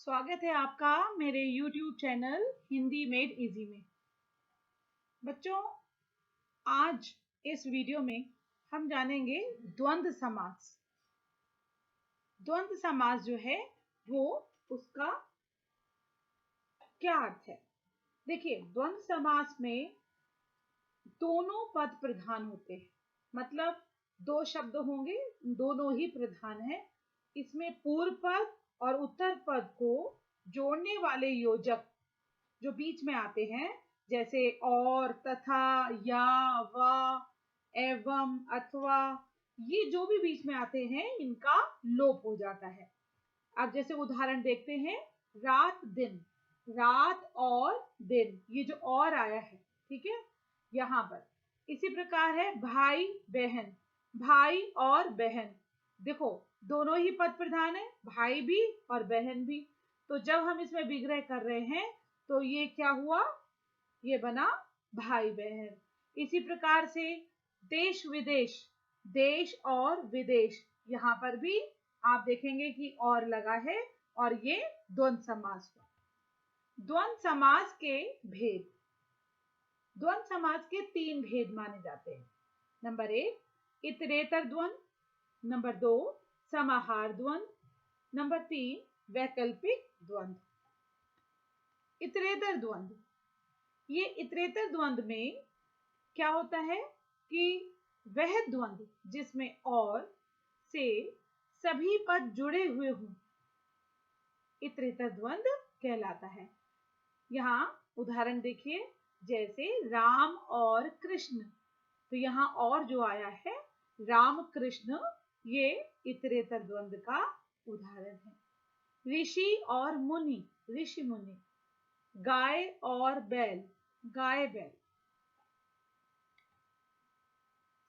स्वागत है आपका मेरे YouTube channel Hindi made easy में। बच्चों, आज इस वीडियो में हम जानेंगे द्वंद्व समास। द्वंद्व समास जो है वो उसका क्या अर्थ है। देखिए, द्वंद्व समास में दोनों पद प्रधान होते हैं, मतलब दो शब्द होंगे, दोनों ही प्रधान है। इसमें पूर्व पद और उत्तर पद को जोड़ने वाले योजक जो बीच में आते हैं, जैसे और, तथा, या, व, एवं, अथवा, ये जो भी बीच में आते हैं इनका लोप हो जाता है। अब जैसे उदाहरण देखते हैं, रात दिन, रात और दिन, ये जो और आया है, ठीक है, यहाँ पर। इसी प्रकार है भाई बहन, भाई और बहन, देखो दोनों ही पद प्रधान है, भाई भी और बहन भी। तो जब हम इसमें विग्रह कर रहे हैं तो ये क्या हुआ, ये बना भाई बहन। इसी प्रकार से देश विदेश, देश और विदेश, यहाँ पर भी आप देखेंगे कि और लगा है और ये द्वंद्व समास हुआ। द्वंद्व समास के भेद, द्वंद्व समास के तीन भेद माने जाते हैं। नंबर 1 इतरेतर द्वंद्व, नंबर 2 समाहार द्वंद्व, नंबर 3 वैकल्पिक द्वंद्व। इतरेतर द्वंद्व, ये इतरेतर द्वंद्व में क्या होता है कि वह द्वंद्व जिसमें और से सभी पद जुड़े हुए हों, इतरेतर द्वंद्व कहलाता है। यहाँ उदाहरण देखिए, जैसे राम और कृष्ण, तो यहाँ और जो आया है राम कृष्ण, ये इतरेतर द्वंद्व का उदाहरण है। ऋषि और मुनि, ऋषि मुनि, गाय और बैल, गाय बैल।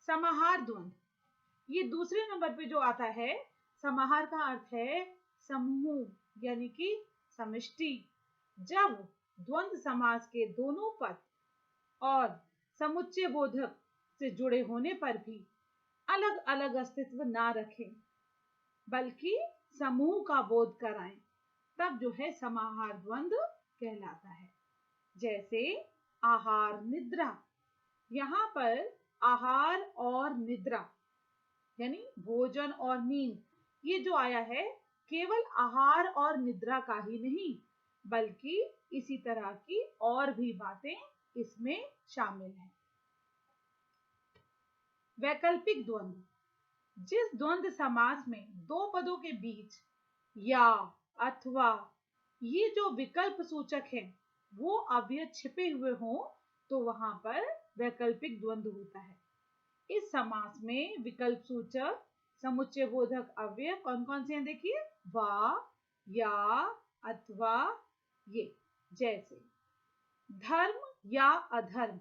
समाहार द्वंद्व, ये दूसरे नंबर पे जो आता है, समाहार का अर्थ है समूह, यानी कि समष्टि। जब द्वंद्व समास के दोनों पद और समुच्चय बोधक से जुड़े होने पर भी अलग अलग अस्तित्व ना रखें, बल्कि समूह का बोध कराएं, तब जो है समाहार द्वंद्व कहलाता है। जैसे आहार निद्रा, यहाँ पर आहार और निद्रा यानी भोजन और नींद, ये जो आया है केवल आहार और निद्रा का ही नहीं, बल्कि इसी तरह की और भी बातें इसमें शामिल हैं। वैकल्पिक द्वंद्व, जिस द्वंद्व समास में दो पदों के बीच या, अथवा, ये जो विकल्प सूचक है वो अव्यय छिपे हुए हों, तो वहां पर वैकल्पिक द्वंद्व होता है। इस समास में विकल्प सूचक समुच्चय बोधक अव्यय कौन कौन से हैं, देखिए, वा, या, अथवा, ये। जैसे धर्म या अधर्म,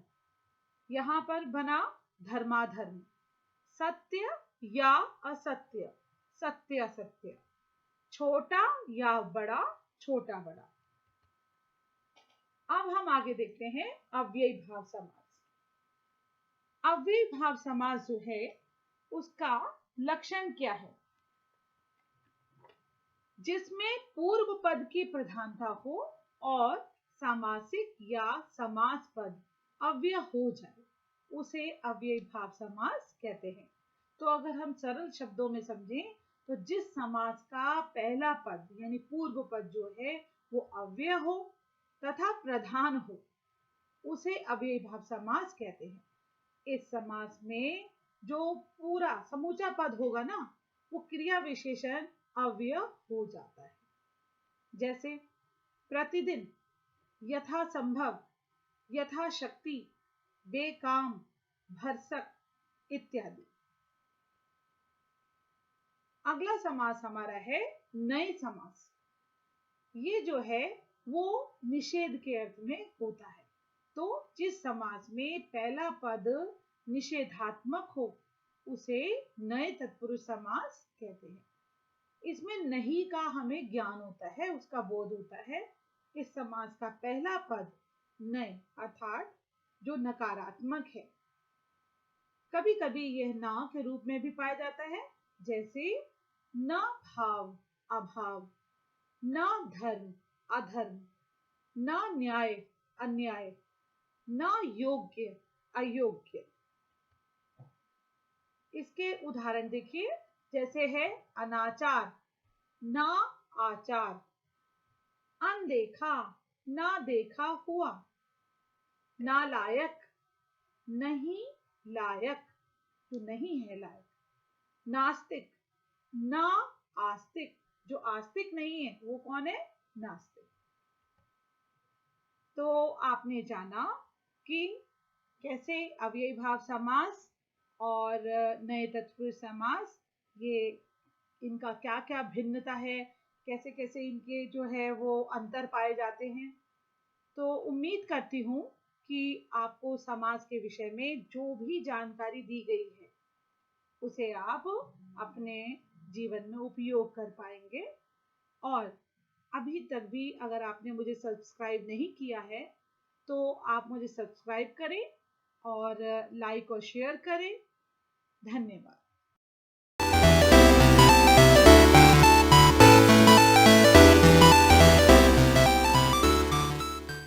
यहां पर बना धर्माधर्म। सत्य या असत्य, सत्य असत्य। छोटा या बड़ा, छोटा बड़ा। अब हम आगे देखते हैं अव्ययी भाव समास। अव्ययी भाव समास जो है उसका लक्षण क्या है, जिसमें पूर्व पद की प्रधानता हो और सामासिक या समास पद अव्यय हो जाए, उसे अव्ययी भाव समास कहते हैं। तो अगर हम सरल शब्दों में समझें तो जिस समास का पहला पद यानी पूर्व पद जो है वो अव्यय हो तथा प्रधान हो, उसे अव्ययी भाव समास कहते हैं। इस समास में जो पूरा समूचा पद होगा ना, वो क्रिया विशेषण अव्यय हो जाता है। जैसे प्रतिदिन, यथासंभव, यथाशक्ति, बेकाम, भरसक इत्यादि। अगला समास हमारा है नए समास। ये जो है वो निषेध के अर्थ में होता है। तो जिस समास में पहला पद निषेधात्मक हो उसे नए तत्पुरुष समास कहते हैं। इसमें नहीं का हमें ज्ञान होता है, उसका बोध होता है। इस समास का पहला पद नए अर्थात जो नकारात्मक है, कभी कभी यह ना के रूप में भी पाया जाता है, जैसे न भाव, अभाव, न धर्म अधर्म, न न्याय अन्याय, न योग्य अयोग्य। इसके उदाहरण देखिए, जैसे है अनाचार, ना आचार, अनदेखा, ना देखा हुआ, नालायक, नहीं लायक, जो नहीं है लायक, नास्तिक, ना आस्तिक, जो आस्तिक नहीं है वो कौन है? नास्तिक। तो आपने जाना कि कैसे अव्ययी भाव समास और नए तत्पुरुष समास, ये इनका क्या क्या भिन्नता है, कैसे कैसे इनके जो है वो अंतर पाए जाते हैं। तो उम्मीद करती हूँ कि आपको समास के विषय में जो भी जानकारी दी गई है उसे आप अपने जीवन में उपयोग कर पाएंगे। और अभी तक भी अगर आपने मुझे सब्सक्राइब नहीं किया है तो आप मुझे सब्सक्राइब करें और लाइक और शेयर करें। धन्यवाद।